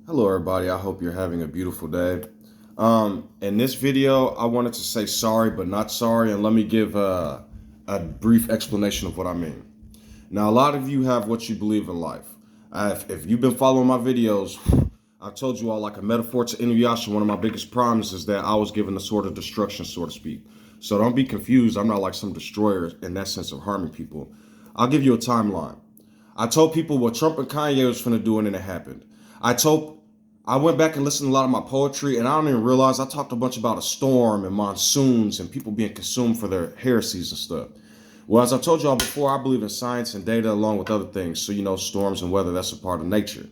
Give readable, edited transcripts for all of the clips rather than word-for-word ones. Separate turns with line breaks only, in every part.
Hello, everybody. I hope you're having a beautiful day. In this video, I wanted to say sorry, but not sorry, and let me give a brief explanation of what I mean. Now, a lot of you have what you believe in life. If you've been following my videos, I've told you all like a metaphor to Inuyasha. One of my biggest problems is that I was given the sword of destruction, so to speak. So don't be confused. I'm not like some destroyer in that sense of harming people. I'll give you a timeline. I told people what Trump and Kanye was finna do, and then it happened. I went back and listened to a lot of my poetry, and I don't even realize I talked a bunch about a storm and monsoons and people being consumed for their heresies and stuff. Well, as I told y'all before, I believe in science and data along with other things. So, storms and weather, that's a part of nature.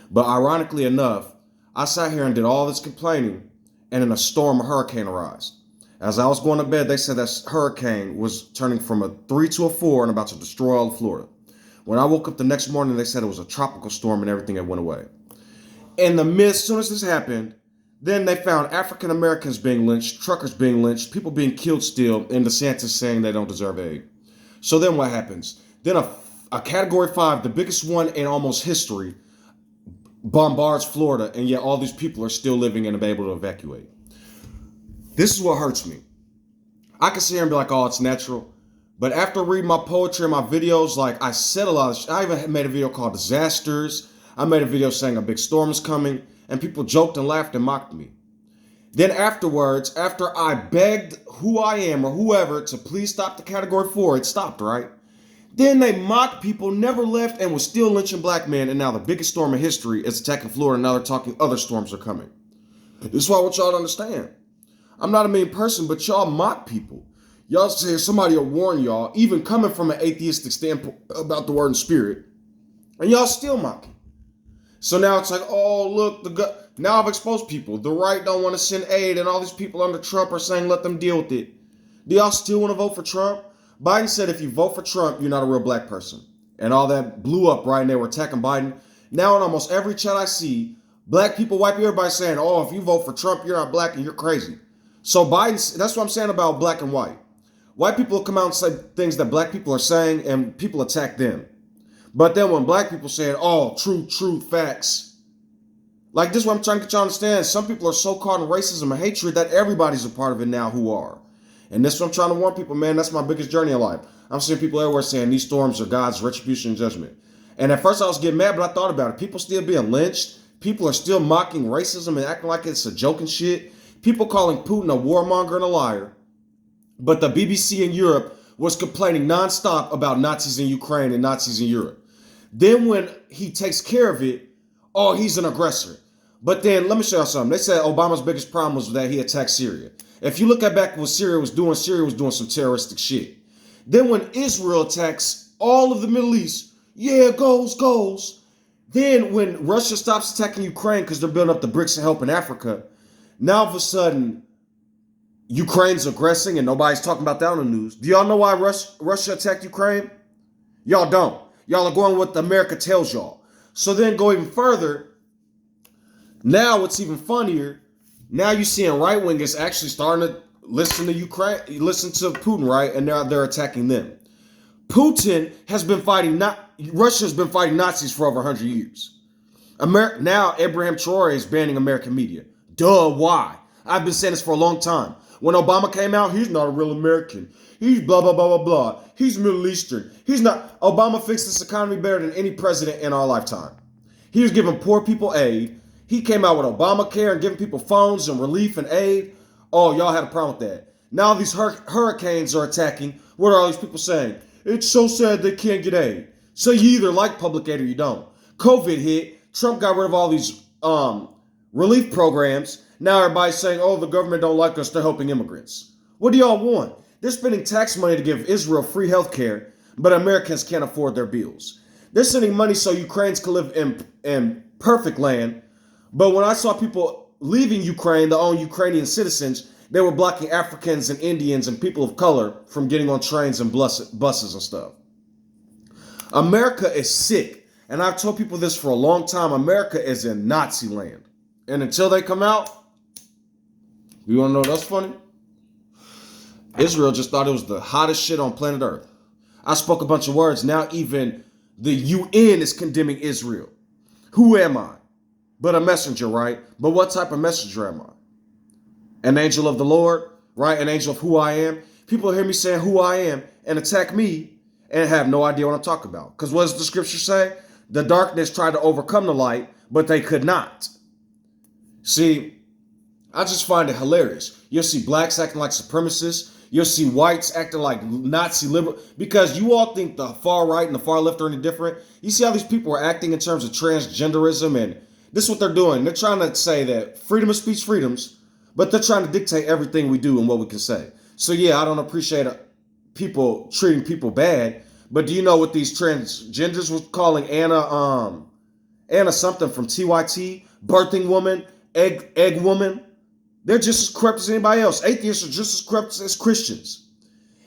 But ironically enough, I sat here and did all this complaining, and then a hurricane arose. As I was going to bed, they said that hurricane was turning from a 3 to a 4 and about to destroy all of Florida. When I woke up the next morning, they said it was a tropical storm and everything had went away. In the midst, as soon as this happened, then they found African Americans being lynched, truckers being lynched, people being killed still, and DeSantis saying they don't deserve aid. So then what happens? Then a Category 5, the biggest one in almost history, bombards Florida, and yet all these people are still living and able to evacuate. This is what hurts me. I can sit here and be like, oh, it's natural. But after reading my poetry and my videos, like I said a lot of shit. I even made a video called Disasters. I made a video saying a big storm is coming, and people joked and laughed and mocked me. Then afterwards, after I begged who I am or whoever to please stop the Category 4, it stopped, right? Then they mocked people, never left, and was still lynching black men, and now the biggest storm in history is attacking Florida, and now they're talking other storms are coming. This is what I want y'all to understand. I'm not a mean person, but y'all mock people. Y'all say somebody will warn y'all, even coming from an atheistic standpoint about the word and spirit, and y'all still mocking. So now it's like, oh, look, now I've exposed people. The right don't want to send aid, and all these people under Trump are saying let them deal with it. Do y'all still want to vote for Trump? Biden said if you vote for Trump, you're not a real black person. And all that blew up, right? And they were attacking Biden. Now in almost every chat I see, black people, white people, everybody saying, oh, if you vote for Trump, you're not black and you're crazy. So Biden, that's what I'm saying about black and white. White people come out and say things that black people are saying, and people attack them. But then when black people saying, oh, true facts. Like this is what I'm trying to get y'all to understand. Some people are so caught in racism and hatred that everybody's a part of it now who are. And this is what I'm trying to warn people, man. That's my biggest journey in life. I'm seeing people everywhere saying these storms are God's retribution and judgment. And at first I was getting mad, but I thought about it. People still being lynched. People are still mocking racism and acting like it's a joke and shit. People calling Putin a warmonger and a liar. But the BBC in Europe was complaining nonstop about Nazis in Ukraine and Nazis in Europe. Then when he takes care of it, oh, he's an aggressor. But then let me show you something. They said Obama's biggest problem was that he attacked Syria. If you look at back what Syria was doing some terroristic shit. Then when Israel attacks all of the Middle East, yeah, goals. Then when Russia stops attacking Ukraine because they're building up the BRICS and helping Africa, now all of a sudden, Ukraine's aggressing and nobody's talking about that on the news. Do y'all know why Russia attacked Ukraine? Y'all don't. Y'all are going with what America tells y'all. So then go even further. Now what's even funnier, now you're seeing right wingers actually starting to listen to Putin, right? And now they're attacking them. Russia's been fighting Nazis for over 100 years. Now Abraham Traore is banning American media. Duh, why? I've been saying this for a long time. When Obama came out, he's not a real American. He's blah, blah, blah, blah, blah. He's Middle Eastern. He's not. Obama fixed this economy better than any president in our lifetime. He was giving poor people aid. He came out with Obamacare and giving people phones and relief and aid. Oh, y'all had a problem with that. Now these hurricanes are attacking. What are all these people saying? It's so sad they can't get aid. So you either like public aid or you don't. COVID hit. Trump got rid of all these relief programs. Now everybody's saying, oh, the government don't like us, they're helping immigrants. What do y'all want? They're spending tax money to give Israel free health care, but Americans can't afford their bills. They're sending money so Ukrainians can live in perfect land. But when I saw people leaving Ukraine, their own Ukrainian citizens, they were blocking Africans and Indians and people of color from getting on trains and buses and stuff. America is sick. And I've told people this for a long time. America is in Nazi land. And until they come out, you want to know what's funny? Israel just thought it was the hottest shit on planet Earth. I spoke a bunch of words. Now even the UN is condemning Israel. Who am I? but a messenger, right? But what type of messenger am I? An angel of the Lord, right? An angel of who I am. People hear me saying who I am and attack me and have no idea what I'm talking about. Because what does the scripture say? The darkness tried to overcome the light, but they could not. See, I just find it hilarious. You'll see blacks acting like supremacists. You'll see whites acting like Nazi liberal. Because you all think the far right and the far left are any different. You see how these people are acting in terms of transgenderism, and this is what they're doing. They're trying to say that freedom of speech freedoms, but they're trying to dictate everything we do and what we can say. So yeah, I don't appreciate people treating people bad. But do you know what these transgenders was calling Anna something from TYT, birthing woman, egg woman? They're just as corrupt as anybody else. Atheists are just as corrupt as Christians.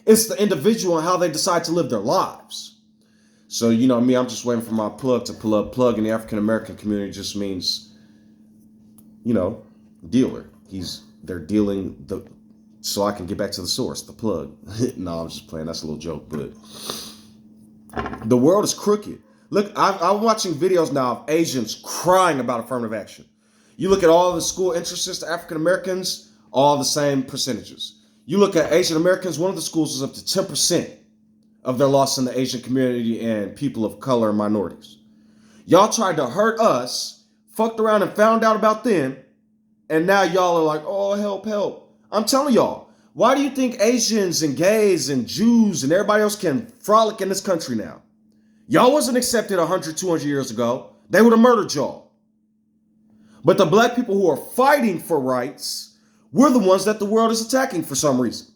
It's the individual and how they decide to live their lives. So, you know me, I'm just waiting for my plug to pull up. Plug in the African American community just means, you know, dealer. They're dealing so I can get back to the source, the plug. No, I'm just playing. That's a little joke, but the world is crooked. Look, I'm watching videos now of Asians crying about affirmative action. You look at all the school entrances to African Americans, all the same percentages. You look at Asian Americans, one of the schools is up to 10% of their loss in the Asian community and people of color and minorities. Y'all tried to hurt us, fucked around and found out about them, and now y'all are like, oh, help, help. I'm telling y'all, why do you think Asians and gays and Jews and everybody else can frolic in this country now? Y'all wasn't accepted 100, 200 years ago. They would have murdered y'all. But the black people who are fighting for rights, we're the ones that the world is attacking for some reason.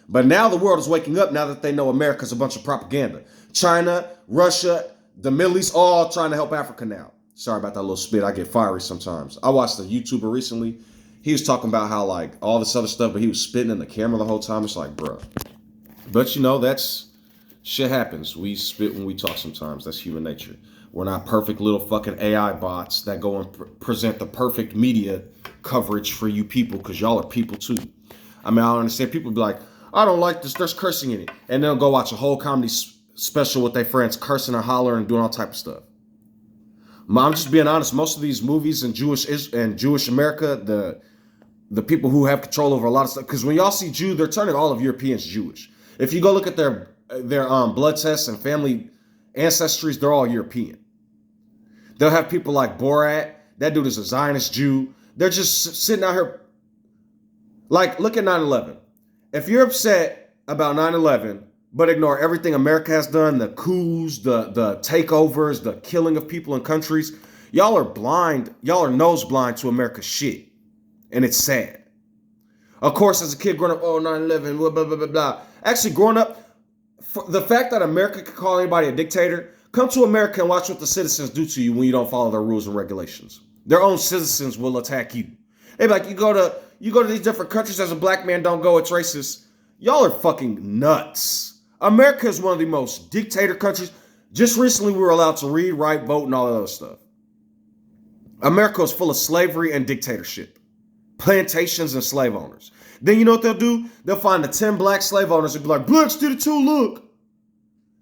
But now the world is waking up now that they know America's a bunch of propaganda. China, Russia, the Middle East, all trying to help Africa now. Sorry about that little spit. I get fiery sometimes. I watched a YouTuber recently. He was talking about how like all this other stuff, but he was spitting in the camera the whole time. It's like, bro. But you know, that's shit happens. We spit when we talk sometimes. That's human nature. We're not perfect little fucking AI bots that go and present the perfect media coverage for you people because y'all are people too. I mean, I don't understand. People be like, I don't like this. There's cursing in it. And they'll go watch a whole comedy special with their friends cursing and hollering and doing all type of stuff. I'm just being honest. Most of these movies in Jewish America, the people who have control over a lot of stuff, because when y'all see Jew, they're turning all of Europeans Jewish. If you go look at their blood tests and family ancestries, they're all European. They'll have people like Borat. That dude is a Zionist Jew. They're just sitting out here. Like, look at 9/11. If you're upset about 9/11, but ignore everything America has done, the coups, the takeovers, the killing of people in countries, y'all are blind. Y'all are nose blind to America's shit. And it's sad. Of course, as a kid growing up, oh, 9/11, blah, blah, blah, blah, blah. Actually, growing up, the fact that America could call anybody a dictator, come to America and watch what the citizens do to you when you don't follow their rules and regulations. Their own citizens will attack you. They be like, you go to these different countries as a black man, don't go, it's racist. Y'all are fucking nuts. America is one of the most dictator countries. Just recently, we were allowed to read, write, vote, and all that other stuff. America is full of slavery and dictatorship. Plantations and slave owners. Then you know what they'll do? They'll find the 10 black slave owners and be like, blacks did it too, look.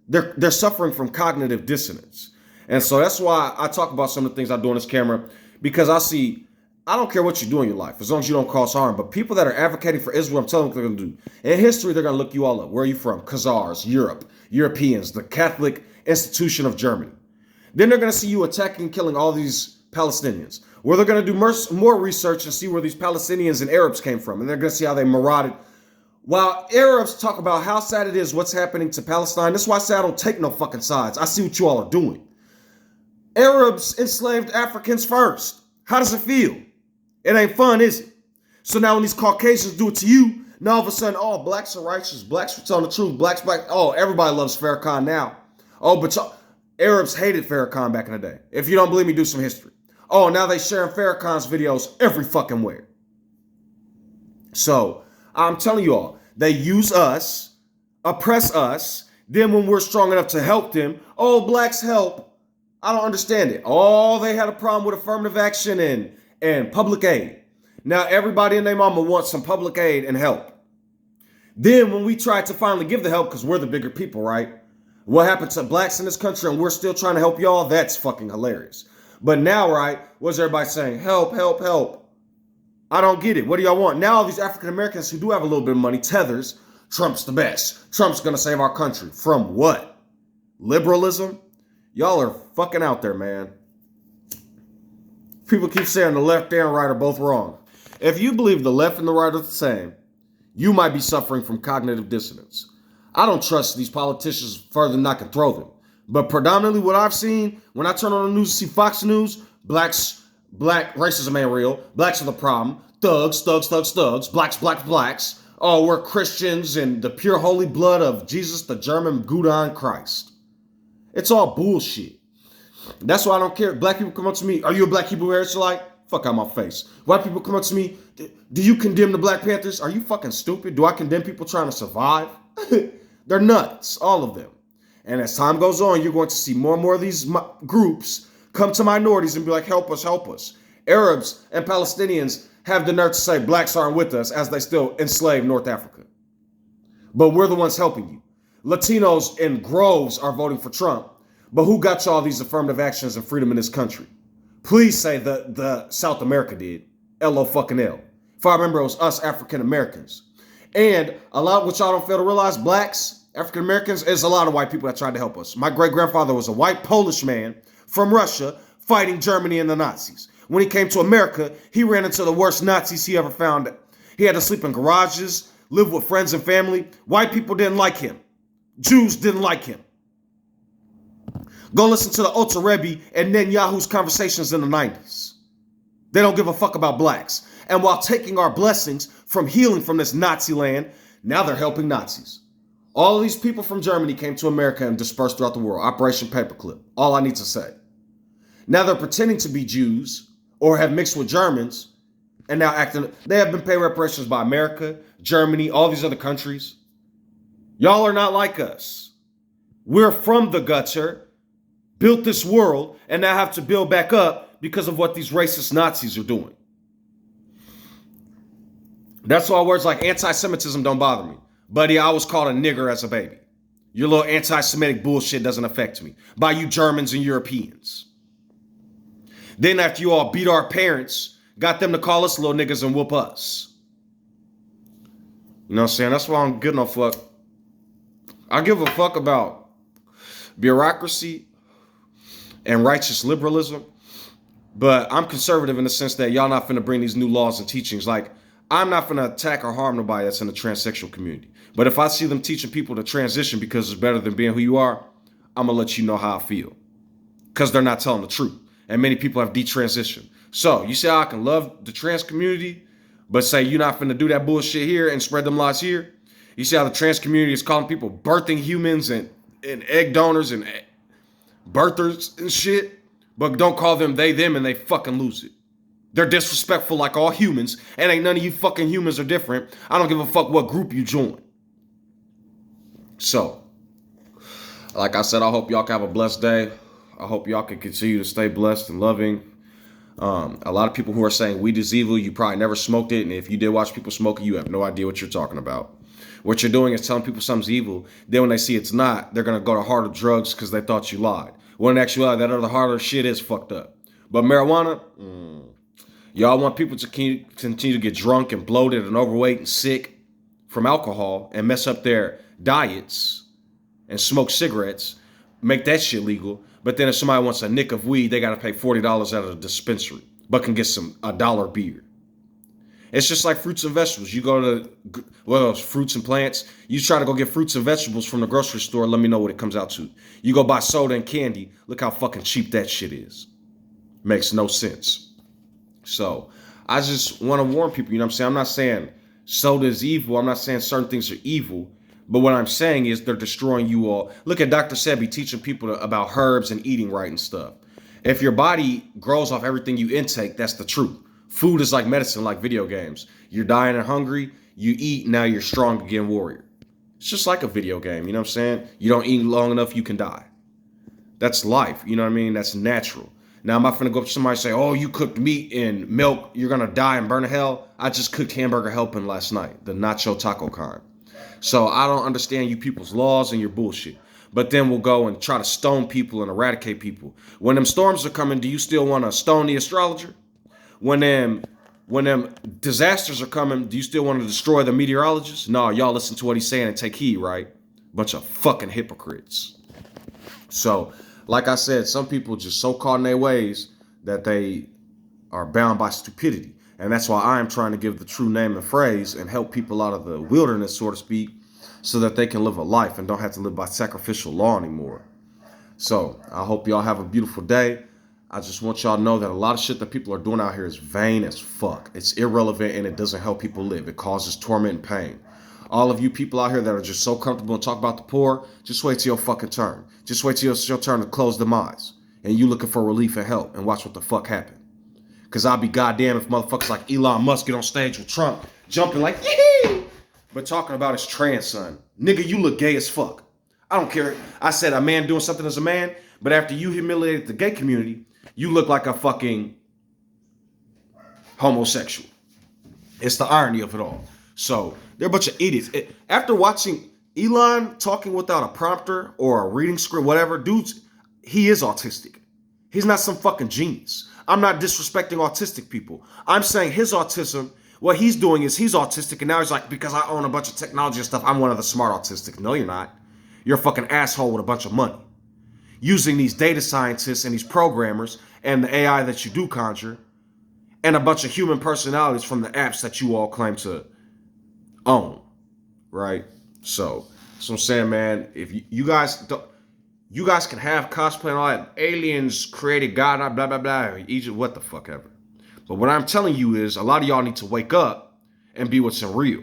They're suffering from cognitive dissonance. And so that's why I talk about some of the things I do on this camera, because I don't care what you do in your life, as long as you don't cause harm. But people that are advocating for Israel, I'm telling them what they're going to do. In history, they're going to look you all up. Where are you from? Khazars, Europe, Europeans, the Catholic institution of Germany. Then they're going to see you attacking and killing all these Palestinians. Where they're going to do more research and see where these Palestinians and Arabs came from. And they're going to see how they marauded. While Arabs talk about how sad it is what's happening to Palestine, that's why I say I don't take no fucking sides. I see what you all are doing. Arabs enslaved Africans first. How does it feel? It ain't fun, is it? So now when these Caucasians do it to you, now all of a sudden, oh, blacks are righteous. Blacks are telling the truth. Blacks, black. Oh, everybody loves Farrakhan now. Oh, but Arabs hated Farrakhan back in the day. If you don't believe me, do some history. Oh, now they sharing Farrakhan's videos every fucking where. So I'm telling you all, they use us, oppress us. Then when we're strong enough to help them, oh, blacks help. I don't understand it. Oh, they had a problem with affirmative action and public aid. Now everybody and their mama wants some public aid and help. Then when we try to finally give the help, because we're the bigger people, right? What happened to blacks in this country and we're still trying to help y'all? That's fucking hilarious. But now, right, what's everybody saying? Help, help, help. I don't get it. What do y'all want? Now all these African Americans who do have a little bit of money tethers, Trump's the best. Trump's going to save our country. From what? Liberalism? Y'all are fucking out there, man. People keep saying the left and right are both wrong. If you believe the left and the right are the same, you might be suffering from cognitive dissonance. I don't trust these politicians further than I can throw them. But predominantly what I've seen, when I turn on the news and see Fox News, black racism ain't real. Blacks are the problem. Thugs, blacks. Oh, we're Christians and the pure holy blood of Jesus, the German Gudon Christ. It's all bullshit. That's why I don't care. Black people come up to me, are you a black Hebrew Israelite? Fuck out my face. White people come up to me, do you condemn the Black Panthers? Are you fucking stupid? Do I condemn people trying to survive? They're nuts, all of them. And as time goes on, you're going to see more and more of these groups come to minorities and be like, help us, help us. Arabs and Palestinians have the nerve to say blacks aren't with us as they still enslave North Africa. But we're the ones helping you. Latinos in groves are voting for Trump. But who got you all these affirmative actions and freedom in this country? Please say the South America did. L-O fucking L. If I remember, it was us African Americans. And a lot of what y'all don't fail to realize, blacks, African Americans, is a lot of white people that tried to help us. My great-grandfather was a white Polish man from Russia fighting Germany and the Nazis. When he came to America, he ran into the worst Nazis he ever found. He had to sleep in garages, live with friends and family. White people didn't like him. Jews didn't like him. Go listen to the Ultra Rebbe and Netanyahu's conversations in the 90s. They don't give a fuck about blacks. And while taking our blessings from healing from this Nazi land, now they're helping Nazis. All of these people from Germany came to America and dispersed throughout the world. Operation Paperclip. All I need to say. Now they're pretending to be Jews or have mixed with Germans and now acting. They have been paid reparations by America, Germany, all these other countries. Y'all are not like us. We're from the gutter, built this world, and now have to build back up because of what these racist Nazis are doing. That's why words like anti-Semitism don't bother me. Buddy, I was called a nigger as a baby. Your little anti-Semitic bullshit doesn't affect me. By you Germans and Europeans. Then after you all beat our parents, got them to call us little niggas and whoop us. You know what I'm saying? That's why I'm good no fuck. I give a fuck about bureaucracy and righteous liberalism, but I'm conservative in the sense that y'all not finna bring these new laws and teachings. Like, I'm not finna attack or harm nobody that's in the transsexual community. But if I see them teaching people to transition because it's better than being who you are, I'm gonna let you know how I feel. Because they're not telling the truth. And many people have detransitioned. So, you see how I can love the trans community, but say you're not finna do that bullshit here and spread them lies here? You see how the trans community is calling people birthing humans and egg donors and birthers and shit, but don't call them they, them, and they fucking lose it. They're disrespectful like all humans, and ain't none of you fucking humans are different. I don't give a fuck what group you join. So, like I said, I hope y'all can have a blessed day. I hope y'all can continue to stay blessed and loving. A lot of people who are saying weed is evil, you probably never smoked it, and if you did watch people smoke it, you have no idea what you're talking about. What you're doing is telling people something's evil. Then when they see it's not, they're going to go to harder drugs because they thought you lied. When in actuality, that other harder shit is fucked up. But marijuana, y'all want people to continue to get drunk and bloated and overweight and sick from alcohol and mess up their diets and smoke cigarettes, make that shit legal. But then if somebody wants a nick of weed, they got to pay $40 out of the dispensary, but can get a dollar beer. It's just like fruits and vegetables. You go to, fruits and plants. You try to go get fruits and vegetables from the grocery store. Let me know what it comes out to. You go buy soda and candy. Look how fucking cheap that shit is. Makes no sense. So I just want to warn people, you know what I'm saying? I'm not saying soda is evil. I'm not saying certain things are evil. But what I'm saying is they're destroying you all. Look at Dr. Sebi teaching people about herbs and eating right and stuff. If your body grows off everything you intake, that's the truth. Food is like medicine, like video games. You're dying and hungry, you eat, now you're strong again, warrior. It's just like a video game, you know what I'm saying? You don't eat long enough, you can die. That's life, you know what I mean? That's natural. Now, I'm not going to go up to somebody and say, oh, you cooked meat and milk, you're going to die and burn to hell. I just cooked hamburger helping last night, the nacho taco kind. So I don't understand you people's laws and your bullshit. but then we'll go and try to stone people and eradicate people. When them storms are coming, do you still want to stone the astrologer? When them disasters are coming, do you still want to destroy the meteorologist? No, y'all listen to what he's saying and take heed, right? Bunch of fucking hypocrites. So, like I said, some people just so caught in their ways that they are bound by stupidity. And that's why I am trying to give the true name and phrase and help people out of the wilderness, so to speak, so that they can live a life and don't have to live by sacrificial law anymore. So I hope y'all have a beautiful day. I just want y'all to know that a lot of shit that people are doing out here is vain as fuck. It's irrelevant and it doesn't help people live. It causes torment and pain. All of you people out here that are just so comfortable and talk about the poor, just wait till your fucking turn. Just wait till it's your turn to close them eyes. And you looking for relief and help and watch what the fuck happen. Because I'll be goddamn if motherfuckers like Elon Musk get on stage with Trump jumping like, yee, but talking about his trans son. Nigga, you look gay as fuck. I don't care. I said a man doing something as a man, but after you humiliated the gay community, you look like a fucking homosexual. It's the irony of it all. So they're a bunch of idiots. After watching Elon talking without a prompter or a reading script, whatever, dudes, he is autistic. He's not some fucking genius. I'm not disrespecting autistic people. I'm saying his autism, what he's doing is he's autistic, and now he's like, because I own a bunch of technology and stuff, I'm one of the smart autistic. No, you're not. You're a fucking asshole with a bunch of money. Using these data scientists and these programmers and the AI that you do conjure and a bunch of human personalities from the apps that you all claim to own, right? So that's what I'm saying, man. If you guys don't, you guys can have cosplay and all that. Aliens created God, blah, blah, blah. Egypt, what the fuck ever. But what I'm telling you is a lot of y'all need to wake up and be what's real.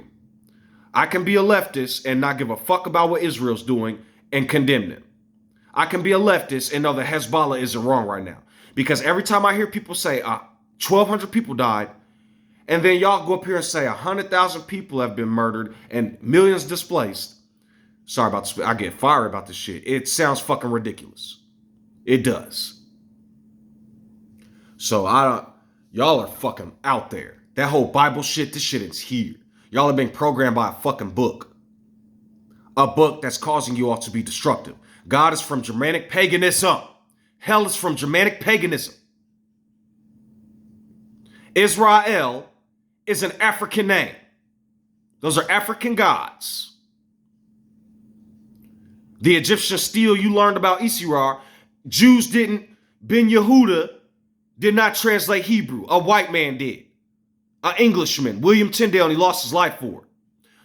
I can be a leftist and not give a fuck about what Israel's doing and condemn them. I can be a leftist and know that Hezbollah isn't wrong right now. Because every time I hear people say 1,200 people died, and then y'all go up here and say 100,000 people have been murdered and millions displaced. Sorry about this. I get fiery about this shit. It sounds fucking ridiculous. It does. So y'all are fucking out there. That whole Bible shit, this shit is here. Y'all are being programmed by a fucking book. A book that's causing you all to be destructive. God is from Germanic paganism. Hell is from Germanic paganism. Israel is an African name. Those are African gods. The Egyptian steel you learned about Isirar, Jews didn't, Ben Yehuda did not translate Hebrew. A white man did. An Englishman, William Tyndale, and he lost his life for it.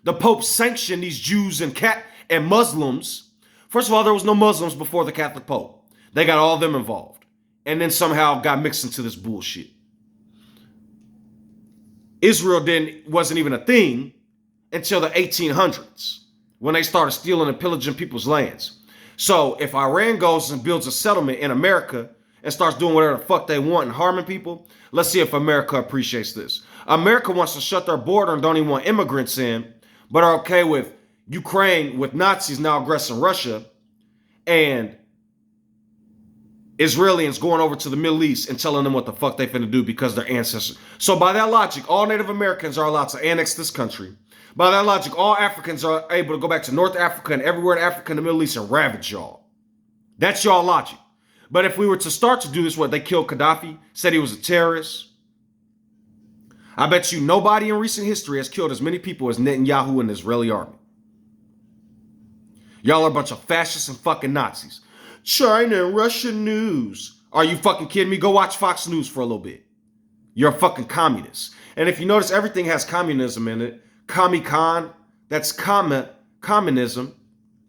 The Pope sanctioned these Jews and Muslims. First of all, there was no Muslims before the Catholic Pope. They got all of them involved. And then somehow got mixed into this bullshit. Israel wasn't even a thing until the 1800s. When they started stealing and pillaging people's lands. So if Iran goes and builds a settlement in America and starts doing whatever the fuck they want and harming people, let's see if America appreciates this. America wants to shut their border and don't even want immigrants in, but are okay with Ukraine, with Nazis now aggressing Russia, and Israelis going over to the Middle East and telling them what the fuck they finna do because their ancestors. So by that logic, all Native Americans are allowed to annex this country. By that logic, all Africans are able to go back to North Africa and everywhere in Africa and the Middle East and ravage y'all. That's y'all logic. But if we were to start to do this, they killed Gaddafi, said he was a terrorist. I bet you nobody in recent history has killed as many people as Netanyahu and the Israeli army. Y'all are a bunch of fascists and fucking Nazis. China and Russian news. Are you fucking kidding me? Go watch Fox News for a little bit. You're a fucking communist. And if you notice, everything has communism in it. Commie-con, that's communism,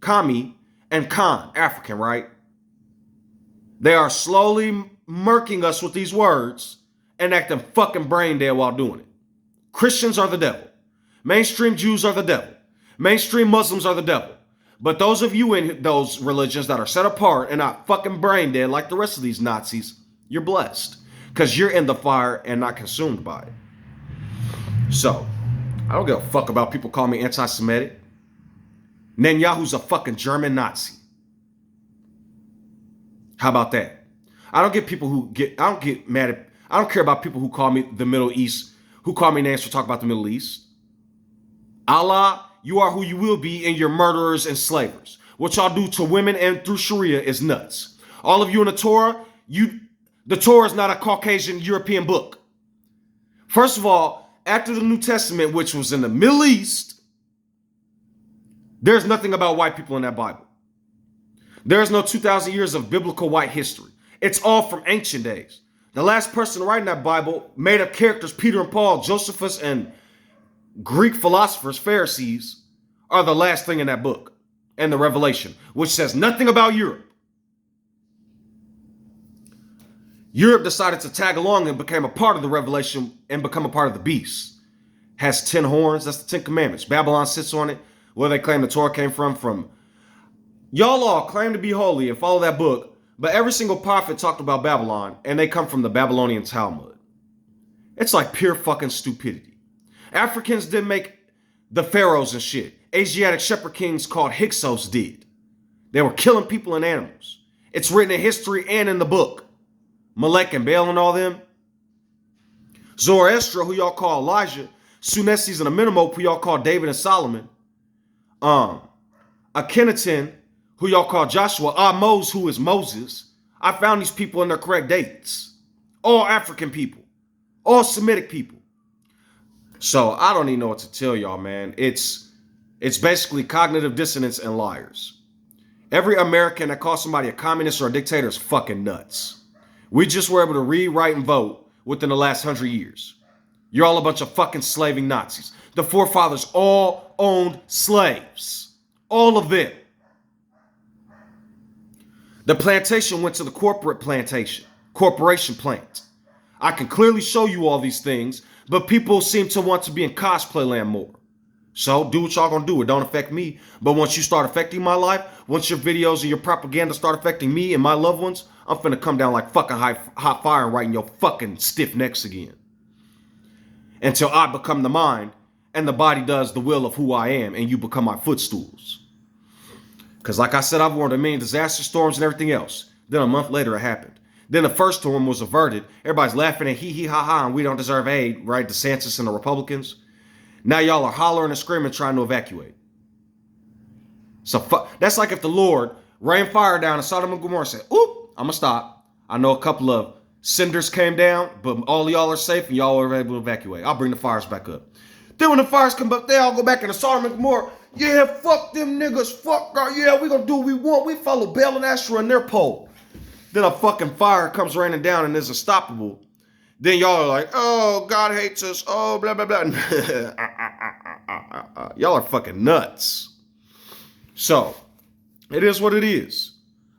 commie, and con, African, right? They are slowly murking us with these words and acting fucking brain dead while doing it. Christians are the devil. Mainstream Jews are the devil. Mainstream Muslims are the devil. But those of you in those religions that are set apart and not fucking brain dead like the rest of these Nazis, you're blessed. Because you're in the fire and not consumed by it. So, I don't give a fuck about people calling me anti-Semitic. Netanyahu's a fucking German Nazi. How about that? I don't care about people who call me the Middle East, who call me names for talking about the Middle East. Allah, you are who you will be, and you're murderers and slavers. what y'all do to women and through Sharia is nuts. All of you in the Torah, the Torah is not a Caucasian European book. First of all, after the New Testament, which was in the Middle East, there's nothing about white people in that Bible. There's no 2,000 years of biblical white history. It's all from ancient days. The last person to write in that Bible made up characters, Peter and Paul, Josephus, and Greek philosophers, Pharisees, are the last thing in that book and the Revelation, which says nothing about Europe. Europe decided to tag along and became a part of the Revelation and become a part of the beast. Has 10 horns. That's the 10 commandments. Babylon sits on it. Where they claim the Torah came from. Y'all all claim to be holy and follow that book, but every single prophet talked about Babylon, and they come from the Babylonian Talmud. It's like pure fucking stupidity. Africans didn't make the pharaohs and shit. Asiatic shepherd kings called Hyksos did. They were killing people and animals. It's written in history and in the book. Molech and Baal and all them. Zoroaster, who y'all call Elijah. Sunesis and Amenemop, who y'all call David and Solomon. Akhenaten, who y'all call Joshua. Amos, who is Moses. I found these people in their correct dates. All African people. All Semitic people. So I don't even know what to tell y'all, man. It's basically cognitive dissonance and liars. Every American that calls somebody a communist or a dictator is fucking nuts. We just were able to read, write, and vote within the last 100 years. You're all a bunch of fucking slaving Nazis. The forefathers all owned slaves. All of them. The plantation went to the corporation plant. I can clearly show you all these things, but people seem to want to be in cosplay land more. So do what y'all gonna do. It don't affect me. But once you start affecting my life, once your videos and your propaganda start affecting me and my loved ones, I'm finna come down like fucking hot fire and right in your fucking stiff necks again. Until I become the mind and the body does the will of who I am and you become my footstools. Because like I said, I've warned a million disaster storms and everything else. Then a month later, it happened. Then the first storm was averted. Everybody's laughing and hee ha ha and we don't deserve aid, right? DeSantis and the Republicans. Now y'all are hollering and screaming trying to evacuate. So that's like if the Lord rained fire down in Sodom and Gomorrah and said, oop, I'm going to stop. I know a couple of cinders came down, but all y'all are safe and y'all are able to evacuate. I'll bring the fires back up. Then when the fires come up, they all go back into Sodom and Gomorrah. Yeah, fuck them niggas. Fuck God. Yeah, we gonna do what we want. We follow Baal and Asherah and their pole. Then a fucking fire comes raining down and is unstoppable. Then y'all are like, oh, God hates us. Oh, blah, blah, blah. Y'all are fucking nuts. So, it is what it is.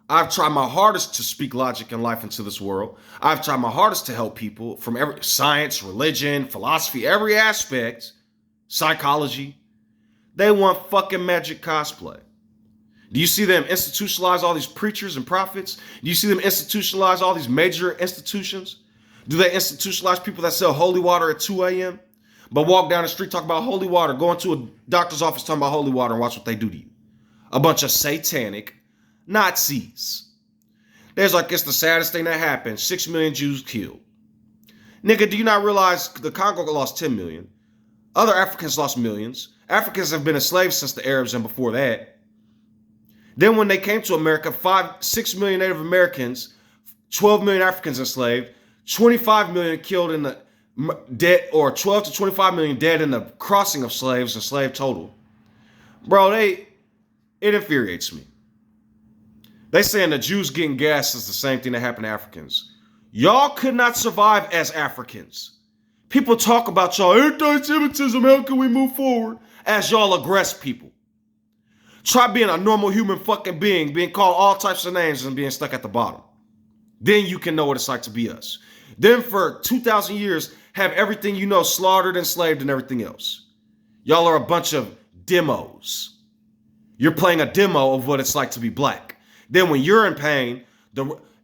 I've tried my hardest to speak logic and life into this world. I've tried my hardest to help people from every science, religion, philosophy, every aspect, psychology. They want fucking magic cosplay. Do you see them institutionalize all these preachers and prophets? Do you see them institutionalize all these major institutions? Do they institutionalize people that sell holy water at 2 a.m. but walk down the street talking about holy water, go into a doctor's office talking about holy water and watch what they do to you? A bunch of satanic Nazis. There's like, it's the saddest thing that happened. 6 million Jews killed. Nigga, do you not realize the Congo lost 10 million? Other Africans lost millions. Africans have been enslaved since the Arabs and before that. Then when they came to America, 6 million Native Americans, 12 million Africans enslaved, 25 million killed in the dead, or 12 to 25 million dead in the crossing of slaves and slave total. Bro, it infuriates me. They saying the Jews getting gas is the same thing that happened to Africans. Y'all could not survive as Africans. People talk about y'all anti-Semitism, how can we move forward? As y'all aggress people. Try being a normal human fucking being, being called all types of names and being stuck at the bottom. Then you can know what it's like to be us. Then for 2,000 years, have everything you know slaughtered, enslaved, and everything else. Y'all are a bunch of demos. You're playing a demo of what it's like to be black. Then when you're in pain,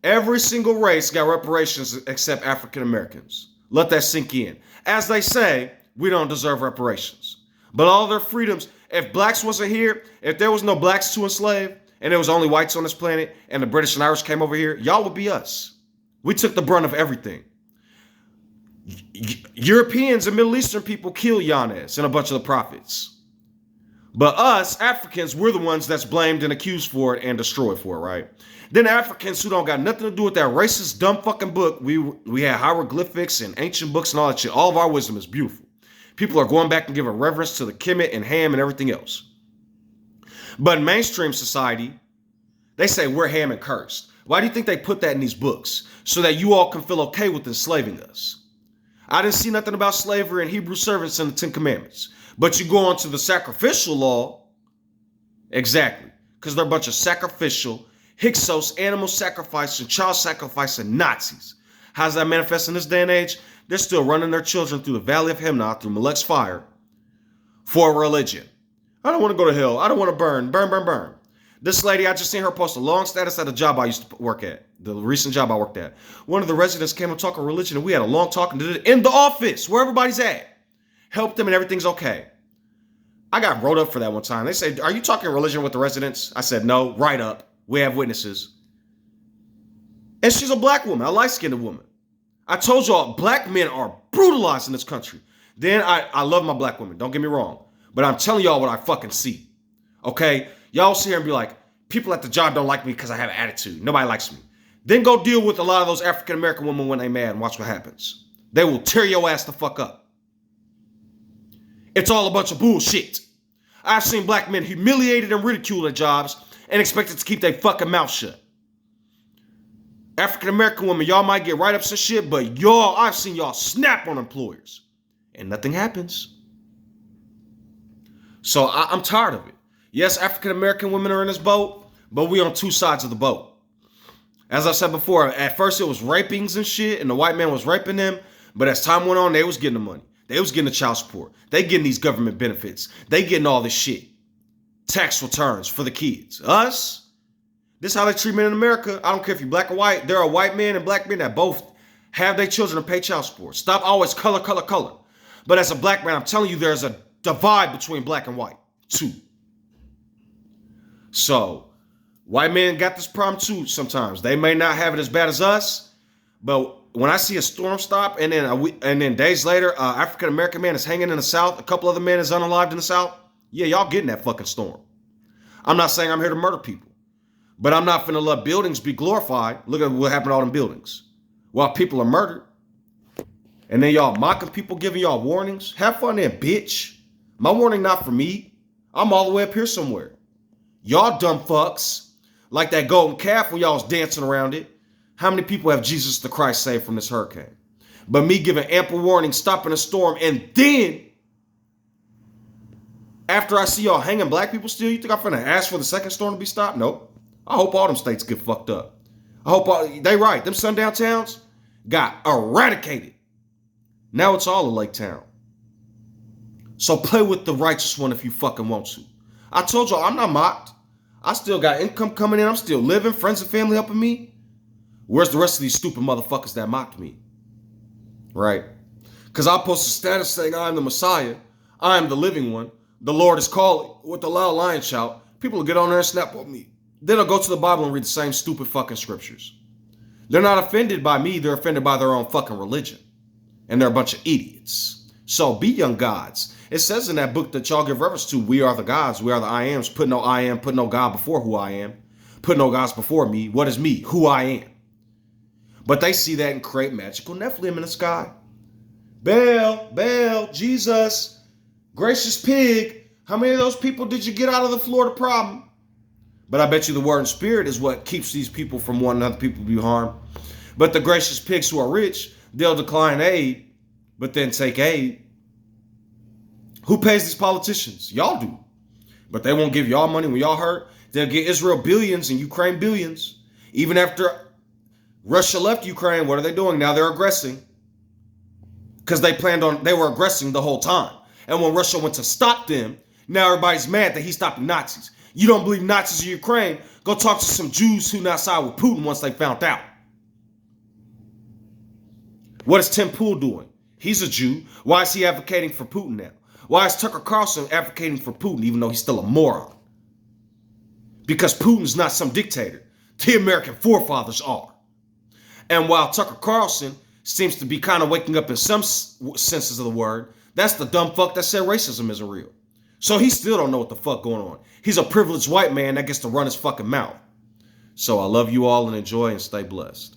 every single race got reparations except African Americans. Let that sink in. As they say, we don't deserve reparations. But all their freedoms, if blacks wasn't here, if there was no blacks to enslave, and there was only whites on this planet, and the British and Irish came over here, y'all would be us. We took the brunt of everything. Europeans and Middle Eastern people killed Giannis and a bunch of the prophets. But us, Africans, we're the ones that's blamed and accused for it and destroyed for it, right? Then Africans who don't got nothing to do with that racist, dumb fucking book, we had hieroglyphics and ancient books and all that shit. All of our wisdom is beautiful. People are going back and giving reverence to the Kemet and Ham and everything else. But in mainstream society, they say we're Ham and cursed. Why do you think they put that in these books? So that you all can feel okay with enslaving us. I didn't see nothing about slavery and Hebrew servants in the Ten Commandments. But you go on to the sacrificial law, exactly, because they're a bunch of sacrificial, Hyksos, animal sacrifice, and child sacrifice, and Nazis. How's that manifest in this day and age? They're still running their children through the valley of Himnon, through Melech's fire, for religion. I don't want to go to hell. I don't want to burn. Burn, burn, burn. This lady, I just seen her post a long status at a job I used to work at, the recent job I worked at. One of the residents came and talked about religion, and we had a long talk and did it in the office, where everybody's at. Helped them and everything's okay. I got wrote up for that one time. They said, "Are you talking religion with the residents?" I said, "No, write up. We have witnesses." And she's a black woman, a light-skinned woman. I told y'all, black men are brutalized in this country. Then I love my black women, don't get me wrong. But I'm telling y'all what I fucking see. Okay? Y'all sit here and be like, people at the job don't like me because I have an attitude. Nobody likes me. Then go deal with a lot of those African-American women when they mad and watch what happens. They will tear your ass the fuck up. It's all a bunch of bullshit. I've seen black men humiliated and ridiculed at jobs and expected to keep their fucking mouth shut. African-American women, y'all might get write-ups and shit, but y'all, I've seen y'all snap on employers and nothing happens. So I'm tired of it. Yes, African-American women are in this boat, but we on two sides of the boat. As I said before, at first it was rapings and shit, and the white man was raping them, but as time went on, they was getting the money. They was getting the child support. They getting these government benefits. They getting all this shit. Tax returns for the kids. Us, this is how they treat men in America. I don't care if you're black or white. There are white men and black men that both have their children and pay child support. Stop always color, color, color. But as a black man, I'm telling you, there's a divide between black and white, too. So, white men got this problem too sometimes. They may not have it as bad as us, but when I see a storm stop and then days later, African-American man is hanging in the South, a couple other men is unalived in the South, yeah, y'all getting that fucking storm. I'm not saying I'm here to murder people, but I'm not finna let buildings be glorified. Look at what happened to all them buildings. While people are murdered, and then y'all mocking people, giving y'all warnings. Have fun there, bitch. My warning not for me. I'm all the way up here somewhere. Y'all dumb fucks, like that golden calf when y'all was dancing around it. How many people have Jesus the Christ saved from this hurricane? But me giving ample warning, stopping a storm, and then after I see y'all hanging black people still, you think I'm finna ask for the second storm to be stopped? Nope. I hope all them states get fucked up. I hope they right. Them sundown towns got eradicated. Now it's all a lake town. So play with the righteous one if you fucking want to. I told y'all I'm not mocked. I still got income coming in. I'm still living. Friends and family helping me. Where's the rest of these stupid motherfuckers that mocked me? Right? Because I post a status saying I am the Messiah. I am the living one. The Lord is calling with the loud lion shout. People will get on there and snap on me. Then they'll go to the Bible and read the same stupid fucking scriptures. They're not offended by me. They're offended by their own fucking religion. And they're a bunch of idiots. So be young gods. It says in that book that y'all give reference to, we are the gods, we are the I ams. Put no I am, put no God before who I am. Put no gods before me. What is me? Who I am. But they see that and create magical Nephilim in the sky. Baal, Jesus, gracious pig. How many of those people did you get out of the Florida problem? But I bet you the word and spirit is what keeps these people from wanting other people to be harmed. But the gracious pigs who are rich, they'll decline aid, but then take aid. Who pays these politicians? Y'all do. But they won't give y'all money when y'all hurt. They'll get Israel billions and Ukraine billions. Even after Russia left Ukraine, what are they doing? Now they're aggressing. Because they were aggressing the whole time. And when Russia went to stop them, now everybody's mad that he's stopping Nazis. You don't believe Nazis in Ukraine? Go talk to some Jews who not side with Putin once they found out. What is Tim Pool doing? He's a Jew. Why is he advocating for Putin now? Why is Tucker Carlson advocating for Putin even though he's still a moron? Because Putin's not some dictator. The American forefathers are. And while Tucker Carlson seems to be kind of waking up in some senses of the word, that's the dumb fuck that said racism isn't real. So he still don't know what the fuck going on. He's a privileged white man that gets to run his fucking mouth. So I love you all and enjoy and stay blessed.